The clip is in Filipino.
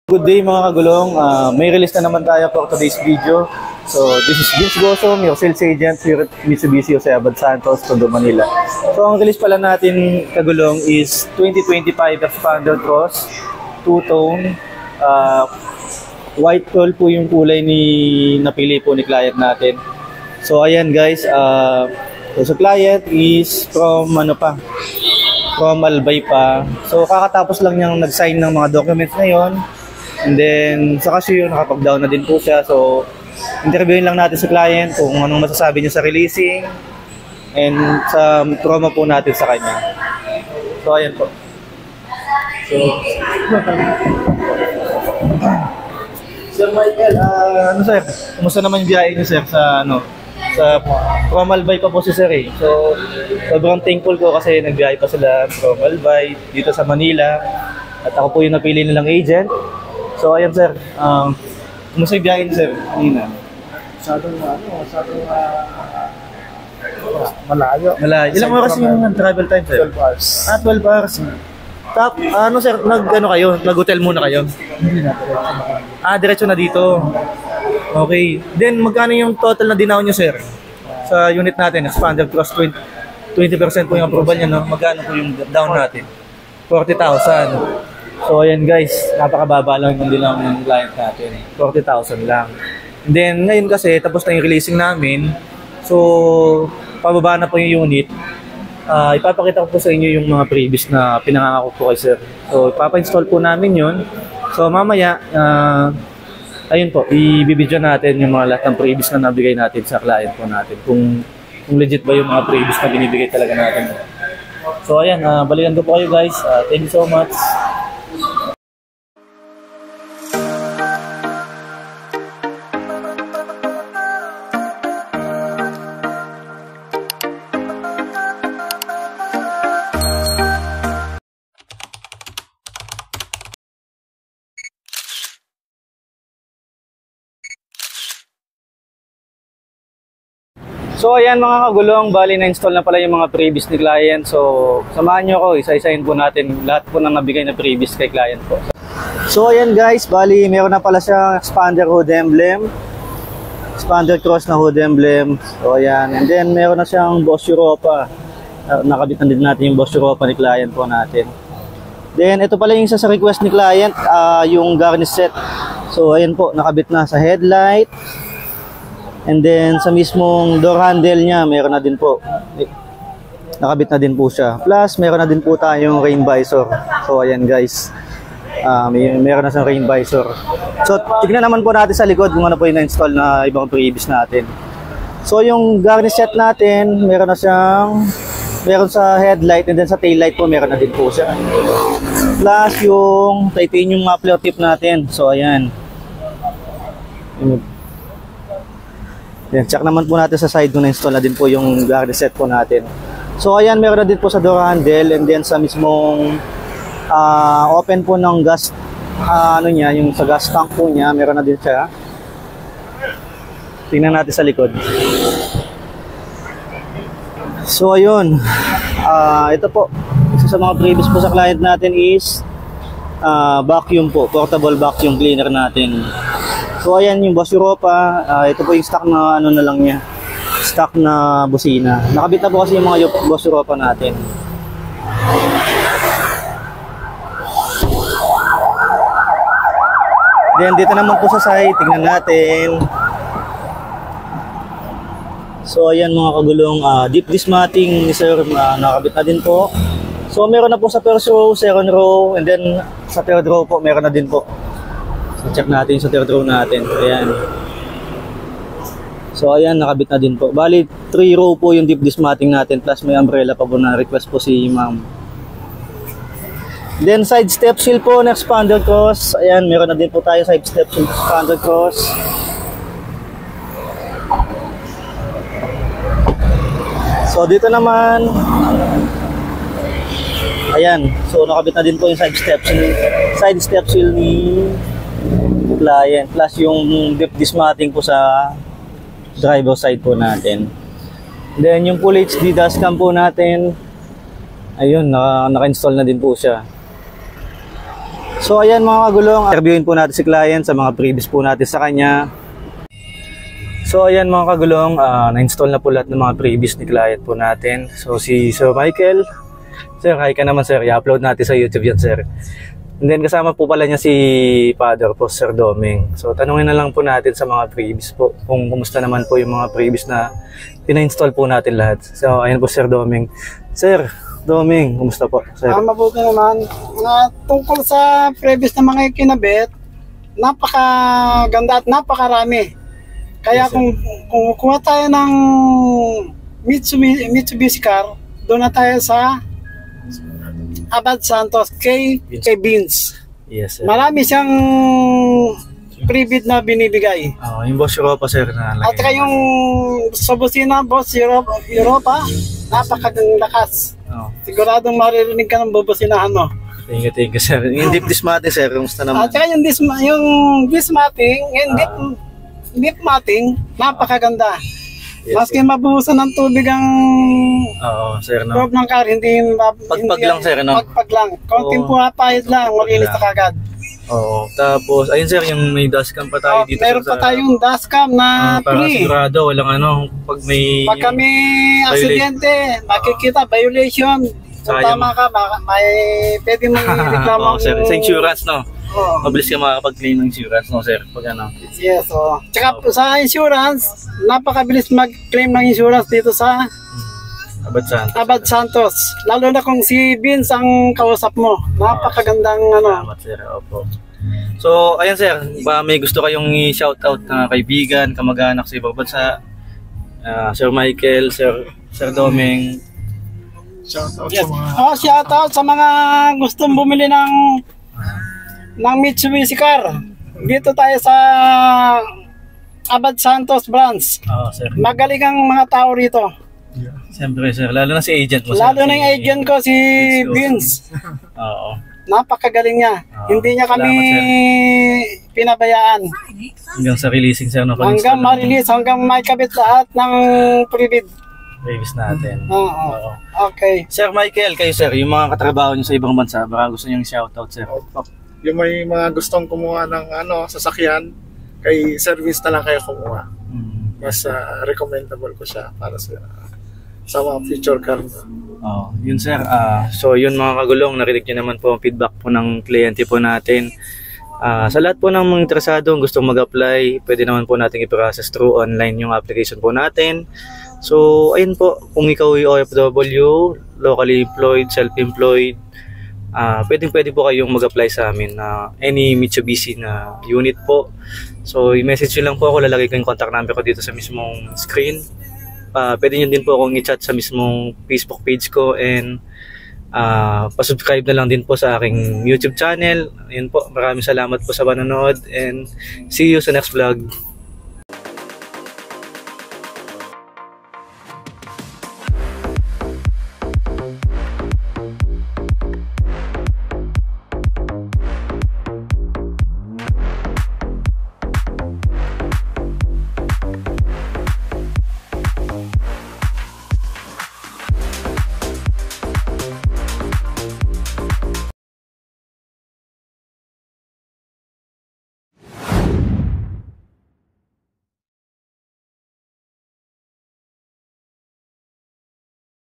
Good day mga kagulong, may release na naman tayo for today's video. So this is Vince Gosom, your sales agent here at Mitsubishi Jose Abad Santos, Tondo, Manila. So ang release pala natin kagulong is 2025 Expander Cross, two-tone, white pearl po yung kulay napili po ni client natin. So ayan guys, so client is from from Albay pa. So kakatapos lang niyang nag-sign ng mga documents na yon. And then, sa cashier, nakapag-down na din po siya. So, interviewin lang natin sa client kung anong masasabi niya sa releasing and sa promo po natin sa kanya. So, ayan po. So, Sir Michael, ano sir? Kumusta naman yung biyahe niyo sir sa from Albay pa po si sir eh. So, sobrang thankful ko kasi nagbiyahe pa sila from Albay dito sa Manila. At ako po yung napili nilang agent. So ayan sir, kumusta yung biyahe niyo sir? Kanina? Masyadong malayo. Malayo. Ilang oras yung travel time sir? 12 hours. 12 hours. Ano sir, nag-hotel muna kayo? Hindi na. Diretso na dito. Okay. Then magkano yung total na dinaw niyo sir? Sa unit natin, Expander Cross 20% po yung approval niya, no? Magkano po yung down natin? 40,000. So ayan guys, napakababa lang yung dinaw ng client natin. 40,000 lang. And then ngayon kasi tapos na yung releasing namin. So pababa na po yung unit. Ipapakita ko po sa inyo yung mga previous na pinangako po kay sir. So ipapa-install po namin yun. So mamaya, ayun po, i-video natin yung mga lahat ng previous na nabigay natin sa client po natin. Kung legit ba yung mga previous na binibigay talaga natin. So ayan, balikan ko po kayo guys. Thank you so much. So ayan mga kagulong, bali na-install na pala yung mga previous ni client. So samahan nyo ako, isa-isahin po natin lahat po ng nabigay na previous kay client po. So ayan guys, bali meron na pala siyang Expander hood emblem, Expander Cross na hood emblem. So ayan, and then meron na siyang Boss Europa. Nakabit na din natin yung Boss Europa ni client po natin. Then ito pala yung isa sa request ni client, yung garnish set. So ayan po, nakabit na sa headlight. And then sa mismong door handle niya, meron na din po. Nakabit na din po siya. Plus, meron na din po tayong rain visor. So ayan guys. Meron na siyang rain visor. So tignan naman po natin sa likod kung ano po yung na-install na ibang previous natin. So yung garnish set natin, meron sa headlight and then sa tail light po meron na din po siya. Plus yung titanium muffler tip natin. So ayan. Yan, check naman po natin sa side kung na-install na din po yung garnish set po natin. So ayan, meron na din po sa door handle and then sa mismong open po ng gas, yung sa gas tank po niya, meron na din siya. Tingnan natin sa likod. So ayun, ito po, isa sa mga previous po sa client natin is vacuum po, portable vacuum cleaner natin. So ayan yung Boss Europa, ito po yung stock na na lang niya, stock na busina. Nakabit na po kasi yung mga Boss Europa natin. Then dito naman po sa side, tingnan natin. So ayan mga kagulong, deep dismatting ni sir, nakabit na din po. So meron na po sa first row, second row, and then sa third row po meron na din po. So check natin sa third row natin. Ayan. So ayan, nakabit na din po. Bali 3 row po yung deep dismatting natin, plus may umbrella pa po na request po si ma'am. Then side step seal po na Expander Cross. Ayan, meron na din po tayo side step seal Expander Cross. So dito naman, ayan, so nakabit na din po yung side step seal ni client, plus yung deep dismatting po sa driver side po natin. Then yung full HD dashcam po natin, ayun, naka-install na din po siya. So ayan mga kagulong, interviewin po natin si client sa mga previous po natin sa kanya. So ayan mga kagulong, na-install na po lahat ng mga previous ni client po natin. So si Sir Michael, sir, hi ka naman sir, i-upload natin sa YouTube yan sir. And then kasama po pala niya si Father po, Sir Doming. So tanungin na lang po natin sa mga previous po kung kumusta naman po yung mga previous na pina-install po natin lahat. So ayan po Sir Doming. Sir Doming, kumusta po sir? Mabuti naman. Tungkol sa previous na mga kinabit, napakaganda at napakarami. Kaya Yes, kung kuha tayo ng Mitsubishi car, doon na tayo sa Abad Santos kay Vince. Yes sir. Marami siyang pre-bid na binibigay. Yung Boss Europa sir na At saka yung sa busina, Boss Europa, napakalakas. Siguradong maririnig ka ng bubusinahan mo. Thank you sir. Yung deep dismate sir, kumusta naman? At saka yung dismating, yung deep matting, napakaganda. Yes, Maski mabuhusan ng tubig ang sir no. loob ng car, hindi Pagpag lang, sir, no? Pagpag lang. Konting Oo. puhapahid lang, malinis na kagad. Oo. Tapos ayun sir, yung may dashcam pa tayo dito Meron sa pa tayong dashcam na para free. sigurado walang pag may Pag kami aksidente, makikita, violation. Kung Sayang. tama ka, pwede mong reklamo. sir, sa insurance no. Oo. Mabilis ka makakapag-claim ng insurance no sir pag Yes, oh. Tsaka sa insurance, napakabilis mag-claim ng insurance dito sa Abad Santos. Lalo na kung si Vince ang kausap mo. Napakagandang Salamat sir. Opo. So ayan sir, ba may gusto kayong i-shoutout na kaibigan, kamag-anak sa ibang bansa? Sir Michael, Sir Doming. Shoutout sa mga shoutout sa mga gustong bumili ng Mitsubishi car. Dito tayo sa Abad Santos branch. Sir. Magaling ang mga tao rito. Siyempre sir, lalo na si agent mo sir. Lalo na yung agent ko si Vince. Oo. Napakagaling niya. Hindi niya kami Salamat, pinabayaan. Hanggang sa releasing sir no. Hanggang ma-release, hanggang may kabit lahat ng pre-bid. Previous natin. Oo. Okay. Sir Michael, kayo sir, yung mga katrabaho niyo sa ibang bansa, baka gusto niyo shoutout sir. Yung may mga gustong kumuha ng sasakyan, kay service na lang kayo kumuha. Mas recommendable ko siya para sa mga future car. Yun sir. So yun mga kagulong, narinig niyo naman po ang feedback po ng kliyente po natin. Sa lahat po ng mga interesado gustong mag-apply, pwede naman po natin i-process through online yung application po natin. So ayun po, kung ikaw ay OFW, locally employed, self-employed, pwede po kayong mag-apply sa amin na any Mitsubishi na unit po. So i-message nyo lang po ako, lalagay ko yung contact number ko dito sa mismong screen. Pwede nyo din po akong i-chat sa mismong Facebook page ko, and pasubscribe na lang din po sa aking YouTube channel. Ayun po, maraming salamat po sa panonood, and see you sa next vlog.